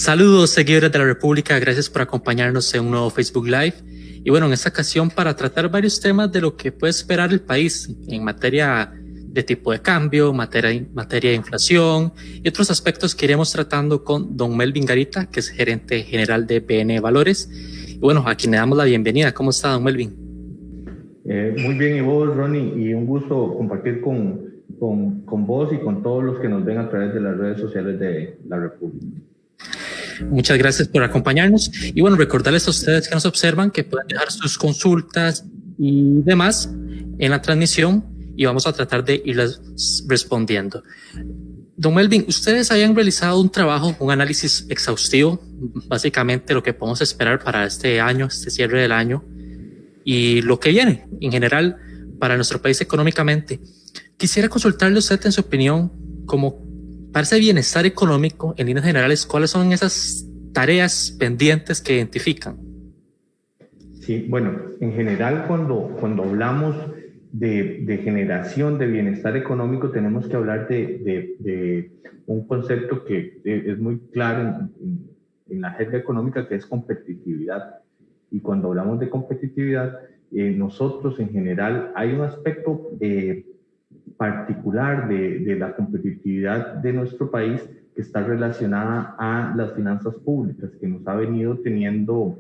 Saludos, seguidores de la República, gracias por acompañarnos en un nuevo Facebook Live. Y bueno, en esta ocasión para tratar varios temas de lo que puede esperar el país en materia de tipo de cambio, materia de inflación y otros aspectos que iremos tratando con don Melvin Garita, que es gerente general de BN Valores. Y bueno, a quien le damos la bienvenida. ¿Cómo está, don Melvin? Muy bien, y vos, Ronnie, y un gusto compartir con vos y con todos los que nos ven a través de las redes sociales de la República. Muchas gracias por acompañarnos y bueno, recordarles a ustedes que nos observan que pueden dejar sus consultas y demás en la transmisión y vamos a tratar de irlas respondiendo. Don Melvin, ustedes hayan realizado un trabajo, un análisis exhaustivo, básicamente lo que podemos esperar para este año, este cierre del año y lo que viene en general para nuestro país económicamente. Quisiera consultarle a usted en su opinión como para ese bienestar económico, en líneas generales, ¿cuáles son esas tareas pendientes que identifican? Sí, bueno, en general cuando hablamos de generación de bienestar económico tenemos que hablar de un concepto que es muy claro en la jerga económica, que es competitividad. Y cuando hablamos de competitividad, nosotros en general hay un aspecto particular de la competitividad de nuestro país que está relacionada a las finanzas públicas, que nos ha venido teniendo,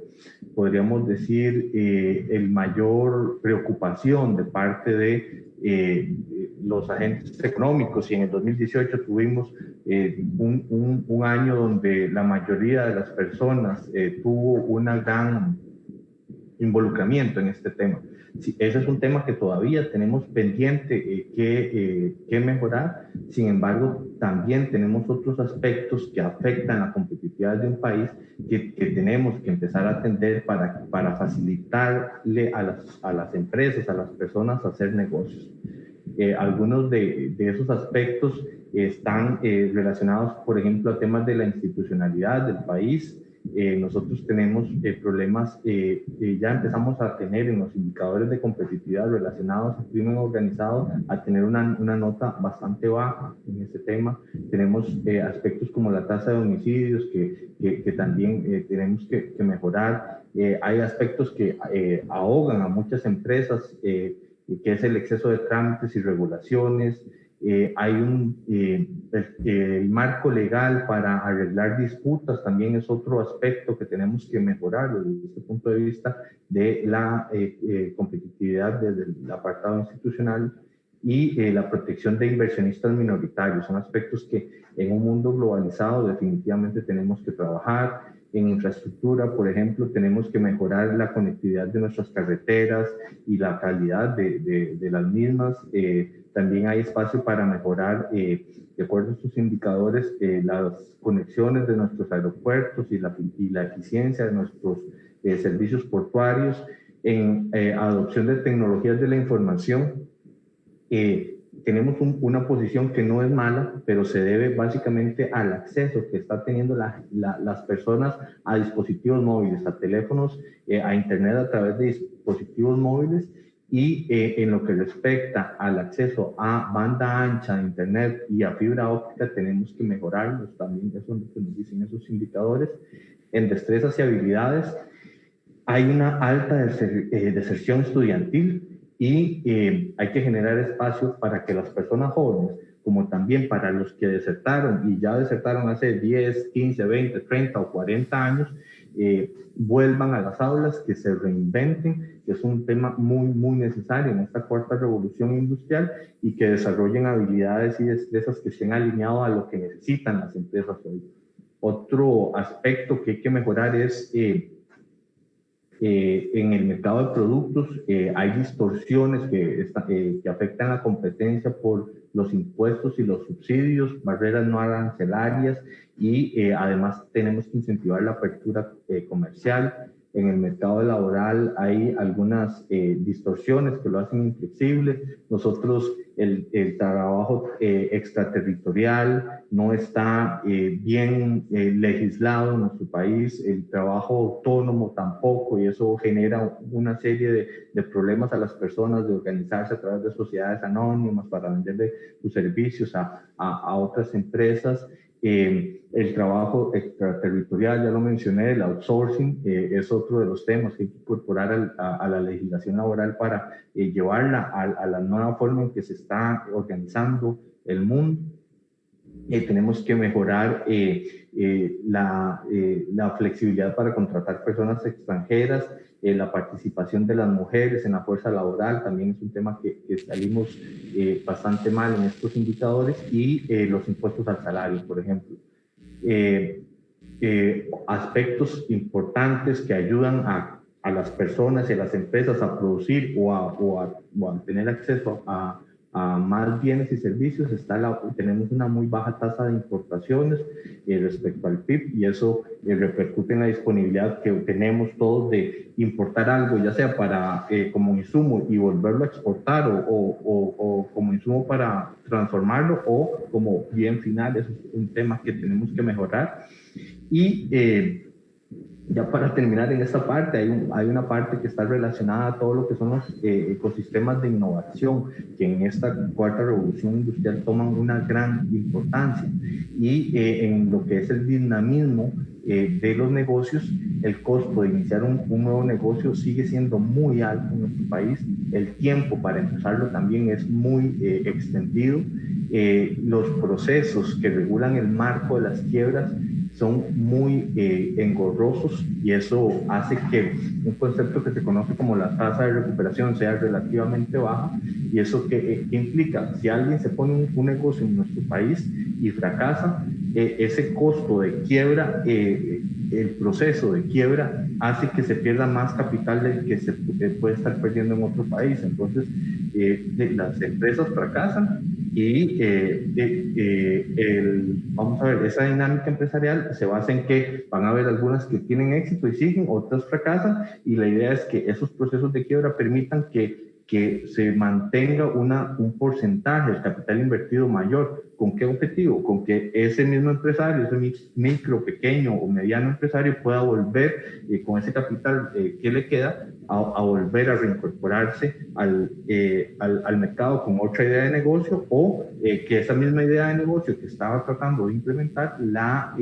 podríamos decir, el mayor preocupación de parte de los agentes económicos. Y en el 2018 tuvimos un año donde la mayoría de las personas tuvo una gran involucramiento en este tema. Sí, ese es un tema que todavía tenemos pendiente que mejorar. Sin embargo, también tenemos otros aspectos que afectan la competitividad de un país que tenemos que empezar a atender para facilitarle a las empresas, a las personas hacer negocios. Algunos de esos aspectos están relacionados, por ejemplo, a temas de la institucionalidad del país. Nosotros tenemos problemas, ya empezamos a tener en los indicadores de competitividad relacionados al crimen organizado, a tener una nota bastante baja en este tema. Tenemos aspectos como la tasa de homicidios que también tenemos que mejorar. Hay aspectos que ahogan a muchas empresas, que es el exceso de trámites y regulaciones. Hay el marco legal para arreglar disputas, también es otro aspecto que tenemos que mejorar desde este punto de vista de la competitividad desde el apartado institucional. Y la protección de inversionistas minoritarios son aspectos que en un mundo globalizado definitivamente tenemos que trabajar. En infraestructura, por ejemplo, tenemos que mejorar la conectividad de nuestras carreteras y la calidad de las mismas. También hay espacio para mejorar, de acuerdo a estos indicadores, las conexiones de nuestros aeropuertos y la eficiencia de nuestros servicios portuarios. En adopción de tecnologías de la información, tenemos una posición que no es mala, pero se debe básicamente al acceso que está teniendo las personas a dispositivos móviles, a teléfonos, a internet a través de dispositivos móviles. Y en lo que respecta al acceso a banda ancha de internet y a fibra óptica, tenemos que mejorarlos también, eso es lo que nos dicen esos indicadores. En destrezas y habilidades hay una alta deserción estudiantil. Y hay que generar espacio para que las personas jóvenes, como también para los que desertaron y ya desertaron hace 10, 15, 20, 30 o 40 años, vuelvan a las aulas, que se reinventen, que es un tema muy, muy necesario en esta cuarta revolución industrial, y que desarrollen habilidades y destrezas que estén alineados a lo que necesitan las empresas hoy. Otro aspecto que hay que mejorar es en el mercado de productos. Hay distorsiones que afectan la competencia por los impuestos y los subsidios, barreras no arancelarias, y además tenemos que incentivar la apertura comercial. En el mercado laboral hay algunas distorsiones que lo hacen inflexible. Nosotros, el trabajo extraterritorial no está bien legislado en nuestro país, el trabajo autónomo tampoco, y eso genera una serie de problemas a las personas de organizarse a través de sociedades anónimas para venderle sus servicios a otras empresas. El trabajo extraterritorial, ya lo mencioné, el outsourcing es otro de los temas que hay que incorporar a la legislación laboral para llevarla a la nueva forma en que se está organizando el mundo. Tenemos que mejorar la flexibilidad para contratar personas extranjeras, la participación de las mujeres en la fuerza laboral, también es un tema que salimos bastante mal en estos indicadores, y los impuestos al salario, por ejemplo. Aspectos importantes que ayudan a las personas y a las empresas a producir o a tener acceso a más bienes y servicios. Tenemos una muy baja tasa de importaciones respecto al PIB, y eso repercute en la disponibilidad que tenemos todos de importar algo, ya sea para como insumo y volverlo a exportar, o como insumo para transformarlo, o como bien final. Eso es un tema que tenemos que mejorar. Y ya para terminar en esta parte, hay una parte que está relacionada a todo lo que son los ecosistemas de innovación, que en esta cuarta revolución industrial toman una gran importancia. Y en lo que es el dinamismo de los negocios, el costo de iniciar un nuevo negocio sigue siendo muy alto en nuestro país. El tiempo para empezarlo también es muy extendido. Los procesos que regulan el marco de las quiebras son muy engorrosos, y eso hace que un concepto que se conoce como la tasa de recuperación sea relativamente baja. Y eso que implica, si alguien se pone un negocio en nuestro país y fracasa, ese costo de quiebra, el proceso de quiebra hace que se pierda más capital del que se puede estar perdiendo en otro país. Entonces las empresas fracasan, y vamos a ver, esa dinámica empresarial se basa en que van a haber algunas que tienen éxito y siguen, otras fracasan, y la idea es que esos procesos de quiebra permitan que se mantenga un porcentaje del capital invertido mayor. ¿Con qué objetivo? Con que ese mismo empresario, ese micro, pequeño o mediano empresario pueda volver con ese capital que le queda a volver a reincorporarse al mercado con otra idea de negocio, o que esa misma idea de negocio que estaba tratando de implementar la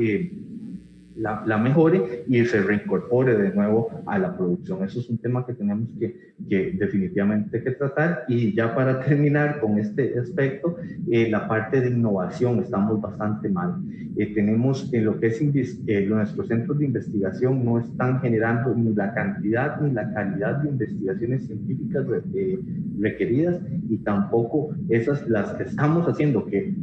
mejore y se reincorpore de nuevo a la producción. Eso es un tema que tenemos que definitivamente que tratar. Y ya para terminar con este aspecto, la parte de innovación, estamos bastante mal. Tenemos en lo que es nuestros centros de investigación no están generando ni la cantidad ni la calidad de investigaciones científicas requeridas, y tampoco las que estamos haciendo, que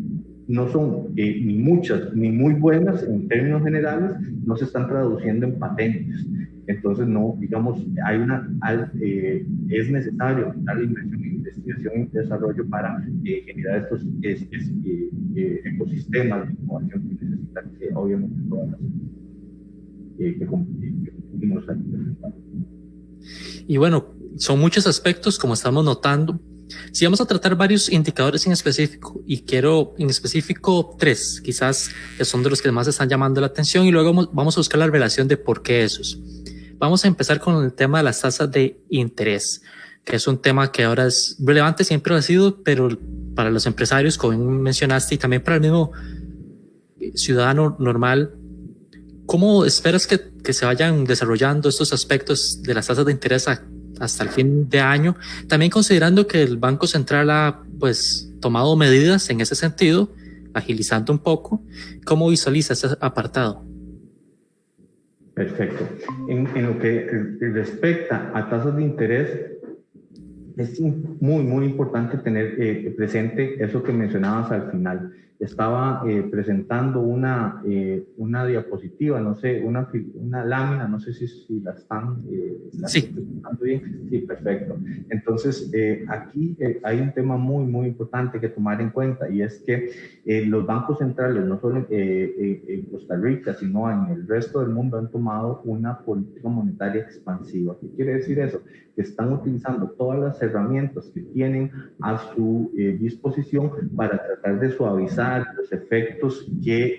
no son ni muchas ni muy buenas en términos generales, no se están traduciendo en patentes. Entonces, no, digamos, es necesario dar la inversión en investigación y desarrollo para generar estos ecosistemas de innovación que necesitan, obviamente, todas las que cumplimos aquí. Y bueno, son muchos aspectos, como estamos notando. Si vamos a tratar varios indicadores en específico, y quiero en específico 3, quizás que son de los que más están llamando la atención, y luego vamos a buscar la relación de por qué esos. Vamos a empezar con el tema de las tasas de interés, que es un tema que ahora es relevante, siempre lo ha sido, pero para los empresarios, como mencionaste, y también para el mismo ciudadano normal, ¿cómo esperas que se vayan desarrollando estos aspectos de las tasas de interés hasta el fin de año? También considerando que el Banco Central ha pues tomado medidas en ese sentido, agilizando un poco. ¿Cómo visualiza ese apartado? Perfecto. En lo que respecta a tasas de interés, es muy, muy importante tener presente eso que mencionabas al final. Estaba presentando una diapositiva, no sé, una lámina, no sé si la están sí. presentando bien. Sí, perfecto. Entonces, aquí hay un tema muy, muy importante que tomar en cuenta, y es que los bancos centrales, no solo en Costa Rica, sino en el resto del mundo, han tomado una política monetaria expansiva. ¿Qué quiere decir eso? Que están utilizando todas las herramientas que tienen a su disposición para tratar de suavizar los efectos que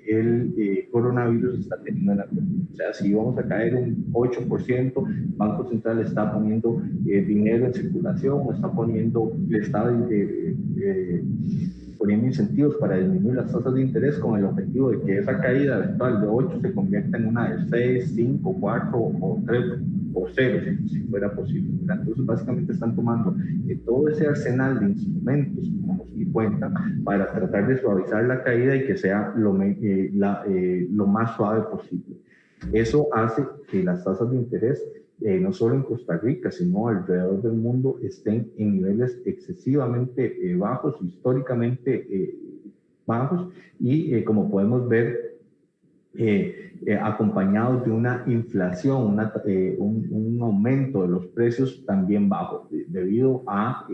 el coronavirus está teniendo en la economía. O sea, si vamos a caer un 8%, el Banco Central está poniendo dinero en circulación, le está poniendo incentivos para disminuir las tasas de interés con el objetivo de que esa caída eventual de 8 se convierta en una de 6, 5, 4 o 3 o 0, si fuera posible. Entonces, básicamente están tomando todo ese arsenal de instrumentos, como nos di cuenta, para tratar de suavizar la caída y que sea lo más suave posible. Eso hace que las tasas de interés, no solo en Costa Rica, sino alrededor del mundo, estén en niveles excesivamente bajos, históricamente bajos, y como podemos ver, acompañados de una inflación, un aumento de los precios también bajo, debido a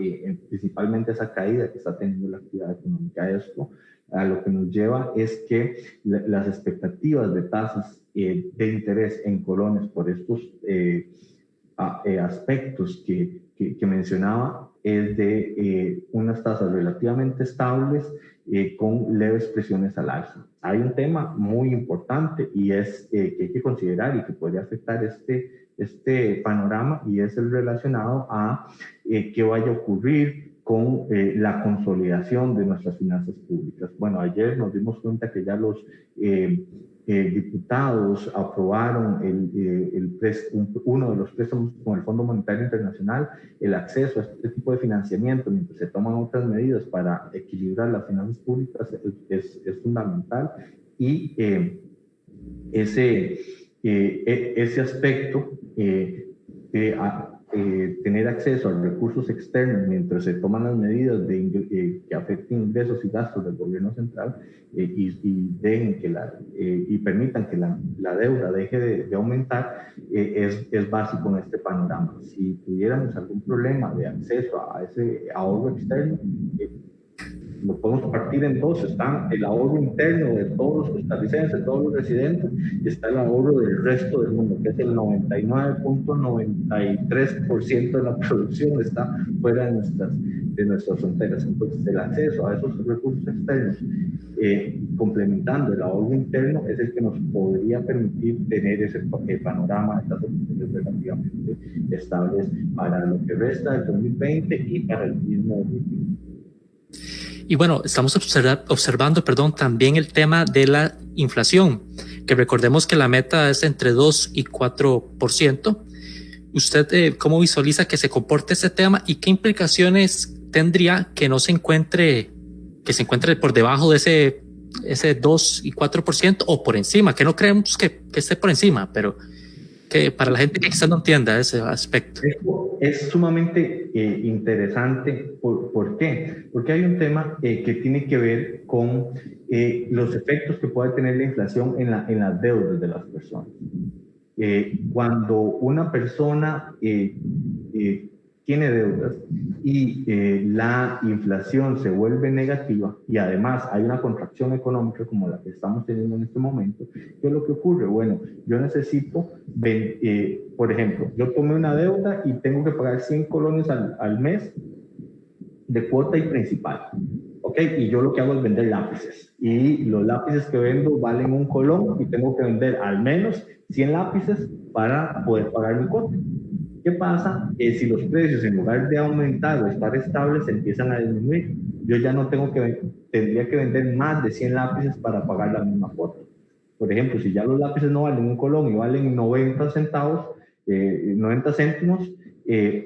principalmente esa caída que está teniendo la actividad económica. Esto a lo que nos lleva es que las expectativas de tasas de interés en colones por estos aspectos que mencionaba es de unas tasas relativamente estables con leves presiones al alza. Hay un tema muy importante y es que hay que considerar y que podría afectar este panorama, y es el relacionado a qué vaya a ocurrir con la consolidación de nuestras finanzas públicas. Bueno, ayer nos dimos cuenta que ya los diputados aprobaron uno de los préstamos con el Fondo Monetario Internacional, el acceso a este tipo de financiamiento, mientras se toman otras medidas para equilibrar las finanzas públicas, es fundamental. Y ese aspecto tener acceso a recursos externos mientras se toman las medidas que afecten ingresos y gastos del gobierno central, y permitan que la deuda deje de aumentar, es básico en este panorama. Si tuviéramos algún problema de acceso a ese ahorro externo, lo podemos partir en dos. Está el ahorro interno de todos los costarricenses, de todos los residentes, y está el ahorro del resto del mundo, que es el 99.93% de la producción está fuera de nuestras fronteras. Entonces, el acceso a esos recursos externos, complementando el ahorro interno, es el que nos podría permitir tener ese panorama de tasas de interés relativamente estables para lo que resta del 2020 y para el mismo 2020. Y bueno, estamos observando, también el tema de la inflación, que recordemos que la meta es entre 2 y 4%. ¿Usted cómo visualiza que se comporte este tema y qué implicaciones tendría que se encuentre por debajo de ese 2 y 4% o por encima? Que no creemos que esté por encima, pero que para la gente que quizás no entienda ese aspecto. Es sumamente interesante. ¿Por qué? Porque hay un tema que tiene que ver con los efectos que puede tener la inflación en las deudas de las personas. Cuando una persona tiene deudas y la inflación se vuelve negativa y además hay una contracción económica como la que estamos teniendo en este momento, ¿qué es lo que ocurre? Bueno, yo necesito, por ejemplo, yo tomé una deuda y tengo que pagar 100 colones al mes de cuota y principal, ¿ok? Y yo lo que hago es vender lápices, y los lápices que vendo valen 1 colón y tengo que vender al menos 100 lápices para poder pagar mi cuota. ¿Qué pasa? Si los precios, en lugar de aumentar o estar estables, empiezan a disminuir, yo ya no tendría que vender más de 100 lápices para pagar la misma cuota. Por ejemplo, si ya los lápices no valen 1 colón y valen 90 céntimos,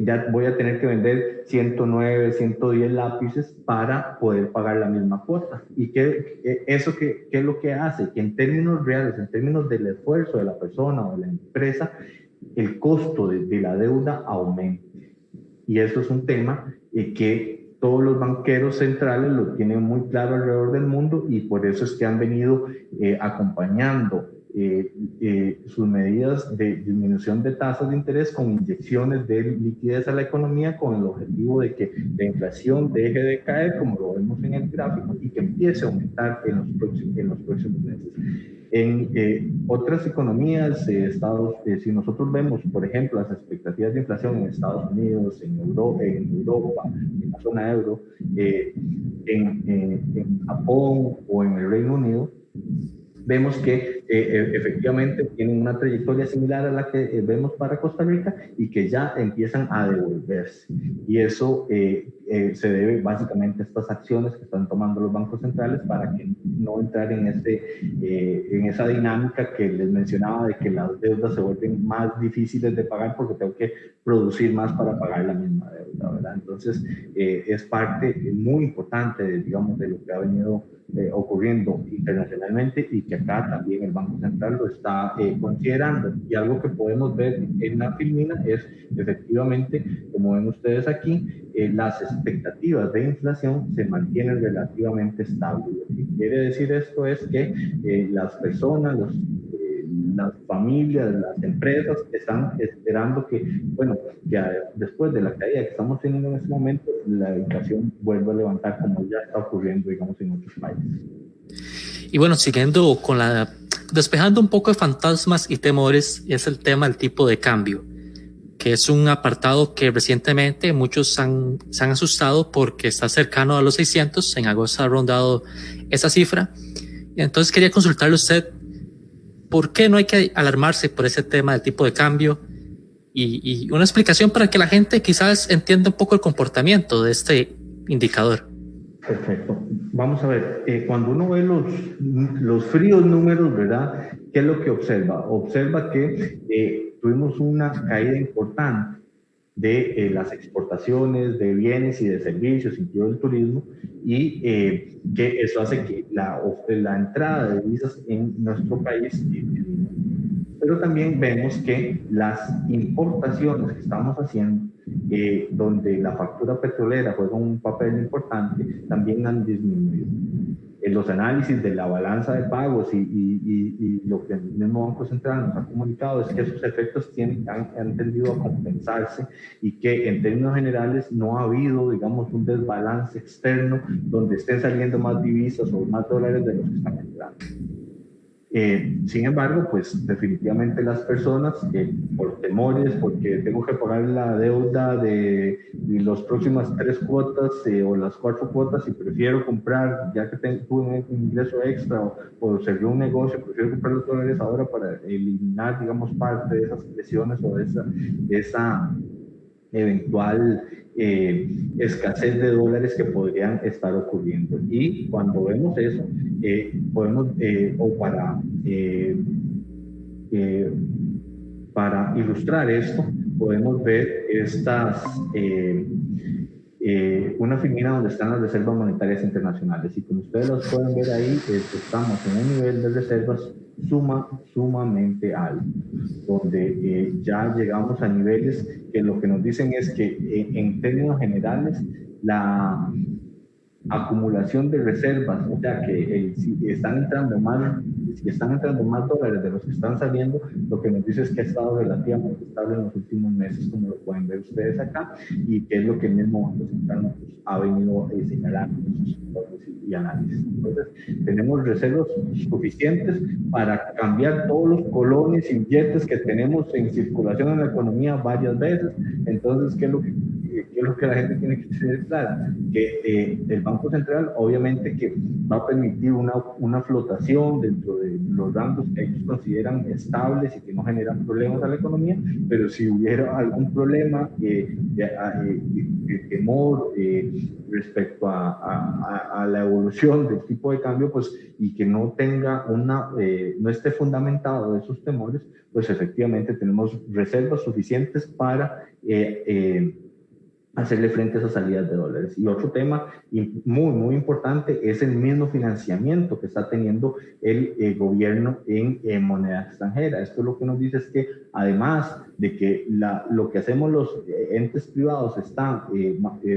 ya voy a tener que vender 109, 110 lápices para poder pagar la misma cuota. ¿Y qué es lo que hace? Que en términos reales, en términos del esfuerzo de la persona o de la empresa, el costo de la deuda aumente. Y eso es un tema que todos los banqueros centrales lo tienen muy claro alrededor del mundo, y por eso es que han venido acompañando sus medidas de disminución de tasas de interés con inyecciones de liquidez a la economía, con el objetivo de que la inflación deje de caer, como lo vemos en el gráfico, y que empiece a aumentar en los próximos meses. En otras economías, si nosotros vemos, por ejemplo, las expectativas de inflación en Estados Unidos, en Europa, en la zona euro, en Japón o en el Reino Unido, vemos que efectivamente tienen una trayectoria similar a la que vemos para Costa Rica y que ya empiezan a devolverse. Y eso se debe básicamente a estas acciones que están tomando los bancos centrales para que no entrar en esa dinámica que les mencionaba de que las deudas se vuelven más difíciles de pagar porque tengo que producir más para pagar la misma deuda, ¿verdad? Entonces, es parte muy importante, digamos, de lo que ha venido ocurriendo internacionalmente y que acá también el Banco Central lo está considerando. Y algo que podemos ver en la filmina es efectivamente, como ven ustedes aquí, las expectativas de inflación se mantienen relativamente estables. Lo que quiere decir esto es que las personas, las familias, las empresas están esperando que, bueno, ya después de la caída que estamos teniendo en este momento, la inflación vuelva a levantar como ya está ocurriendo, digamos, en otros países. Y bueno, siguiendo con despejando un poco de fantasmas y temores, es el tema del tipo de cambio, que es un apartado que recientemente muchos se han asustado porque está cercano a los 600, en agosto ha rondado esa cifra. Y entonces quería consultarle a usted, ¿por qué no hay que alarmarse por ese tema del tipo de cambio? Y una explicación para que la gente quizás entienda un poco el comportamiento de este indicador. Perfecto. Vamos a ver, cuando uno ve los fríos números, ¿verdad? ¿Qué es lo que observa? Observa que tuvimos una caída importante de las exportaciones de bienes y de servicios, incluido el turismo, y que eso hace que la entrada de divisas en nuestro país pero también vemos que las importaciones que estamos haciendo, donde la factura petrolera juega un papel importante, también han disminuido. En los análisis de la balanza de pagos y lo que el mismo Banco Central nos ha comunicado es que esos efectos han tendido a compensarse y que en términos generales no ha habido, digamos, un desbalance externo donde estén saliendo más divisas o más dólares de los que están entrando. Sin embargo, pues definitivamente las personas por temores, porque tengo que pagar la deuda de las próximas 3 cuotas o las 4 cuotas y prefiero comprar, ya que tuve un ingreso extra o cerré un negocio, prefiero comprar los dólares ahora para eliminar, digamos, parte de esas presiones o de esa eventual escasez de dólares que podrían estar ocurriendo. Y cuando vemos eso, podemos, o para ilustrar esto, podemos ver una filmina donde están las reservas monetarias internacionales. Y como ustedes los pueden ver ahí, estamos en un nivel de reservas sumamente alto, donde ya llegamos a niveles que lo que nos dicen es que en términos generales la acumulación de reservas, o sea que si están entrando más dólares de los que están saliendo, lo que nos dice es que ha estado relativamente estable en los últimos meses, como lo pueden ver ustedes acá, y que es lo que el mismo Banco Central ha venido señalando en sus informes y análisis. Entonces, tenemos reservas suficientes para cambiar todos los colones y billetes que tenemos en circulación en la economía varias veces. Entonces, ¿qué es lo que la gente tiene que tener clara? Que el Banco Central obviamente que va a permitir una flotación dentro de los rangos que ellos consideran estables y que no generan problemas a la economía, pero si hubiera algún problema de temor respecto a la evolución del tipo de cambio, pues, y que no tenga no esté fundamentado esos temores, pues efectivamente tenemos reservas suficientes para hacerle frente a esas salidas de dólares. Y otro tema muy, muy importante es el mismo financiamiento que está teniendo el gobierno en moneda extranjera. Esto lo que nos dice es que además de que lo que hacemos los entes privados está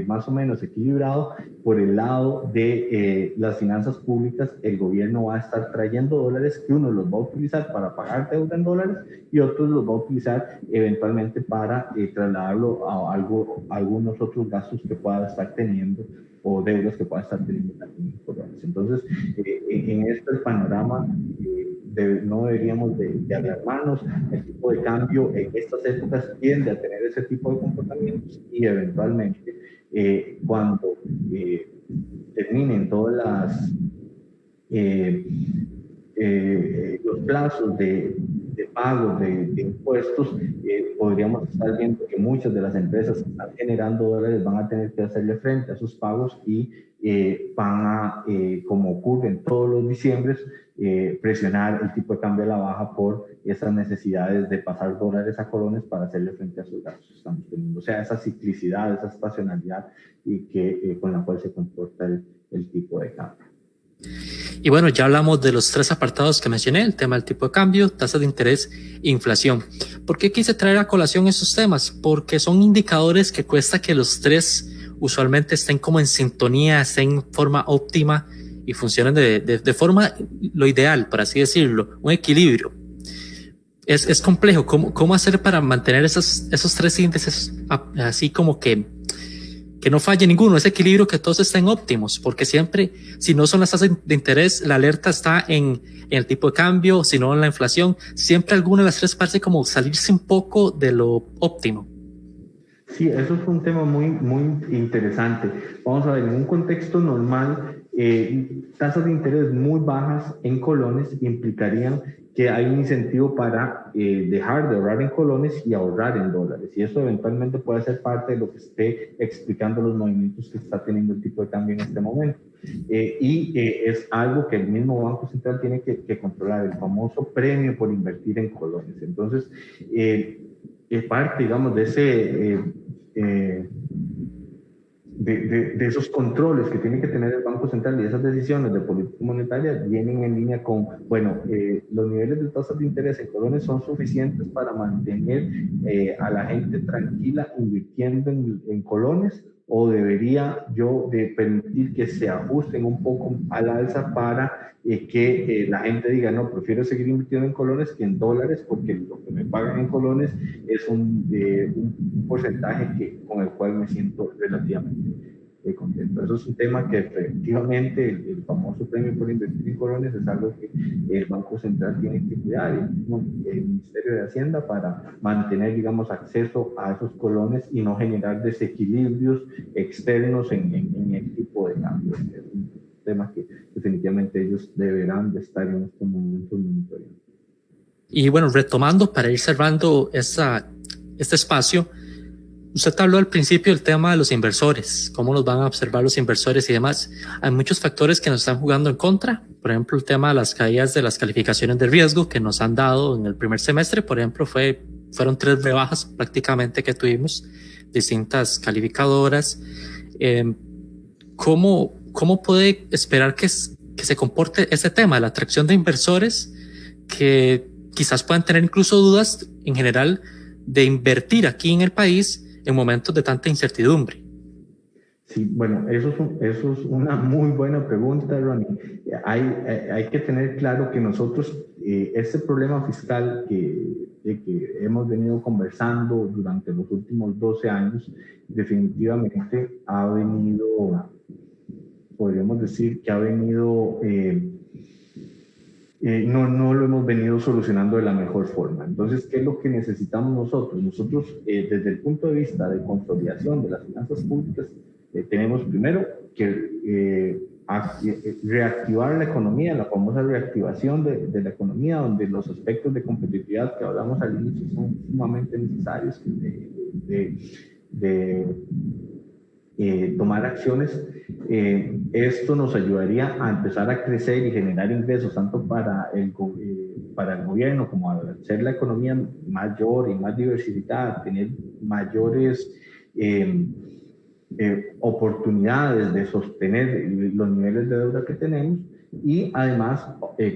más o menos equilibrado, por el lado de las finanzas públicas, el gobierno va a estar trayendo dólares que uno los va a utilizar para pagar deuda en dólares y otros los va a utilizar eventualmente para trasladarlo a algunos otros gastos que pueda estar teniendo o deudas que pueda estar teniendo también. Entonces, en este panorama no deberíamos de alarmarnos. El tipo de cambio en estas épocas tiende a tener ese tipo de comportamientos y eventualmente cuando terminen todas las los plazos de pago de impuestos, podríamos estar viendo que muchas de las empresas que están generando dólares van a tener que hacerle frente a esos pagos y van a, como ocurre en todos los diciembres, presionar el tipo de cambio a la baja por esas necesidades de pasar dólares a colones para hacerle frente a sus gastos que estamos teniendo. O sea, esa ciclicidad, esa estacionalidad y que, con la cual se comporta el tipo de cambio. Y bueno, ya hablamos de los tres apartados que mencioné, el tema del tipo de cambio, tasas de interés e inflación. ¿Por qué quise traer a colación esos temas? Porque son indicadores que cuesta que los tres usualmente estén como en sintonía, estén en forma óptima y funcionen de forma lo ideal, por así decirlo, un equilibrio. Es complejo. ¿Cómo hacer para mantener esos tres índices así como que no falle ninguno, ese equilibrio, que todos estén óptimos? Porque siempre, si no son las tasas de interés, la alerta está en el tipo de cambio, si no en la inflación, siempre alguna de las tres parece como salirse un poco de lo óptimo. Sí, eso es un tema muy, muy interesante. Vamos a ver, en un contexto normal, tasas de interés muy bajas en colones implicarían que hay un incentivo para dejar de ahorrar en colones y ahorrar en dólares. Y eso eventualmente puede ser parte de lo que esté explicando los movimientos que está teniendo el tipo de cambio en este momento. Es algo que el mismo Banco Central tiene que controlar, el famoso premio por invertir en colones. Entonces, parte, digamos, de esos controles que tiene que tener el Banco Central y esas decisiones de política monetaria vienen en línea con, bueno, los niveles de tasas de interés en colones son suficientes para mantener a la gente tranquila invirtiendo en colones, o debería yo de permitir que se ajusten un poco al alza para que la gente diga, no, prefiero seguir invirtiendo en colones que en dólares, porque lo que me pagan en colones es un porcentaje con el cual me siento relativamente contento. Eso es un tema que efectivamente el famoso premio por invertir en colones es algo que el Banco Central tiene que cuidar, el Ministerio de Hacienda, para mantener, digamos, acceso a esos colones y no generar desequilibrios externos en el tipo de cambio. Es un tema que definitivamente ellos deberán de estar en estos momentos monitoreando. Y bueno, retomando para ir cerrando este espacio, usted habló al principio del tema de los inversores, cómo nos van a observar los inversores y demás. Hay muchos factores que nos están jugando en contra. Por ejemplo, el tema de las caídas de las calificaciones de riesgo que nos han dado en el primer semestre. Por ejemplo, fueron 3 rebajas prácticamente que tuvimos, distintas calificadoras. ¿Cómo puede esperar que se comporte ese tema, la atracción de inversores que quizás puedan tener incluso dudas en general de invertir aquí en el país en momentos de tanta incertidumbre? Sí, bueno, eso es una muy buena pregunta, Ronnie. Hay que tener claro que nosotros, este problema fiscal que hemos venido conversando durante los últimos 12 años, definitivamente ha venido, podríamos decir que ha venido... no lo hemos venido solucionando de la mejor forma. Entonces, ¿qué es lo que necesitamos nosotros? Nosotros, desde el punto de vista de consolidación de las finanzas públicas, tenemos primero que reactivar la economía, la famosa reactivación de la economía, donde los aspectos de competitividad que hablamos al inicio son sumamente necesarios tomar acciones. Esto nos ayudaría a empezar a crecer y generar ingresos tanto para el gobierno como a hacer la economía mayor y más diversificada, tener mayores oportunidades de sostener los niveles de deuda que tenemos, y además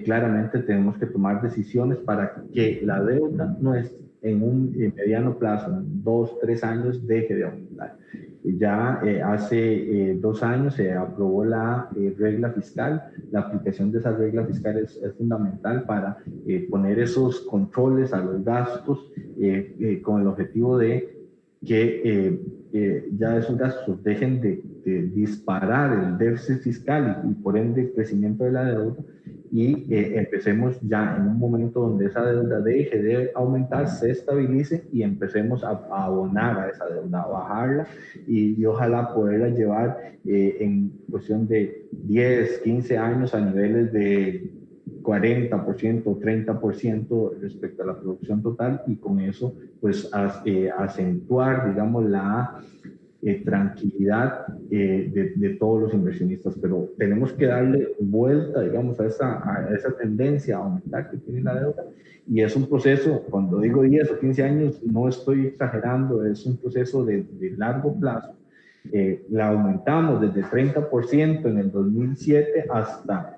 claramente tenemos que tomar decisiones para que la deuda no es en un mediano plazo, en 2, 3 años, deje de aumentar. Ya hace 2 años se aprobó la regla fiscal. La aplicación de esa regla fiscal es fundamental para poner esos controles a los gastos con el objetivo de que ya esos gastos dejen de disparar el déficit fiscal y por ende el crecimiento de la deuda, y empecemos ya en un momento donde esa deuda deje de aumentar, se estabilice y empecemos a abonar a esa deuda, a bajarla y ojalá poderla llevar en cuestión de 10, 15 años a niveles de 40% o 30% respecto a la producción total, y con eso pues acentuar, digamos, la tranquilidad de todos los inversionistas. Pero tenemos que darle vuelta, digamos, a esa tendencia a aumentar que tiene la deuda, y es un proceso, cuando digo 10 o 15 años, no estoy exagerando, es un proceso de largo plazo. La aumentamos desde 30% en el 2007 hasta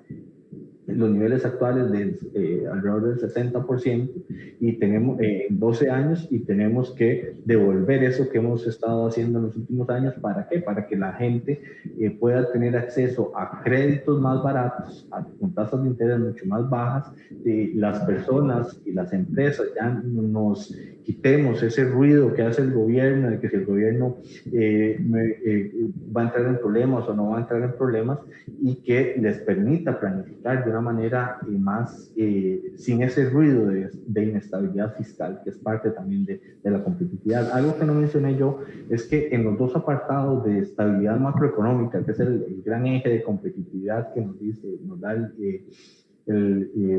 los niveles actuales de alrededor del 70%, y tenemos en 12 años, y tenemos que devolver eso que hemos estado haciendo en los últimos años. ¿Para qué? Para que la gente pueda tener acceso a créditos más baratos, con tasas de interés mucho más bajas, las personas y las empresas ya nos quitemos ese ruido que hace el gobierno, de que si el gobierno va a entrar en problemas o no va a entrar en problemas, y que les permita planificar de una manera más, sin ese ruido de inestabilidad fiscal, que es parte también de la competitividad. Algo que no mencioné yo es que en los dos apartados de estabilidad macroeconómica, que es el gran eje de competitividad que nos da el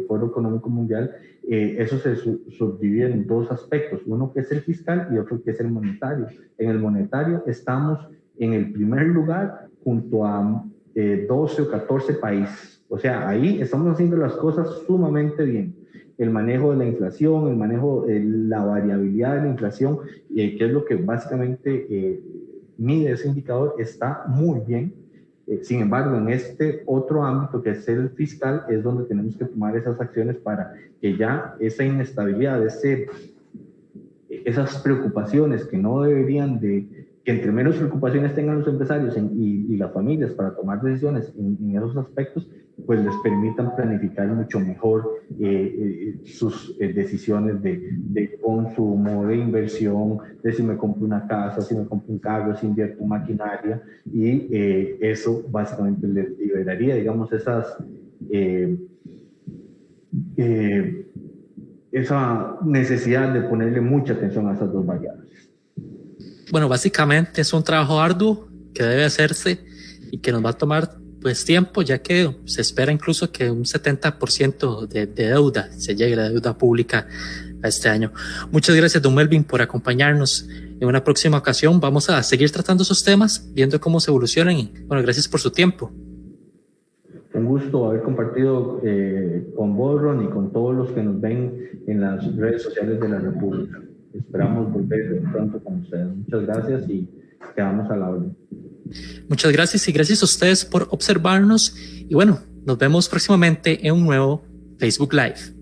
Foro Económico Mundial, eso se subdivide en dos aspectos, uno que es el fiscal y otro que es el monetario. En el monetario estamos en el primer lugar junto a 12 o 14 países. O sea, ahí estamos haciendo las cosas sumamente bien. El manejo de la inflación, el manejo de la variabilidad de la inflación, que es lo que básicamente mide ese indicador, está muy bien. Sin embargo, en este otro ámbito, que es el fiscal, es donde tenemos que tomar esas acciones para que ya esa inestabilidad, esas preocupaciones que no deberían que entre menos preocupaciones tengan los empresarios y las familias para tomar decisiones en esos aspectos, pues les permitan planificar mucho mejor sus decisiones de consumo, de inversión, de si me compro una casa, si me compro un carro, si invierto en maquinaria, y eso básicamente les liberaría, digamos, esa necesidad de ponerle mucha atención a esas dos variables. Bueno, básicamente es un trabajo arduo que debe hacerse y que nos va a tomar pues tiempo, ya que se espera incluso que un 70% de deuda se llegue, la deuda pública, a este año. Muchas gracias, don Melvin, por acompañarnos. En una próxima ocasión vamos a seguir tratando esos temas, viendo cómo se evolucionan, y bueno, gracias por su tiempo. Un gusto haber compartido con vos, Ron, y con todos los que nos ven en las redes sociales de la República. Esperamos volver pronto con ustedes. Muchas gracias y quedamos a la orden. Muchas gracias, y gracias a ustedes por observarnos. Y bueno, nos vemos próximamente en un nuevo Facebook Live.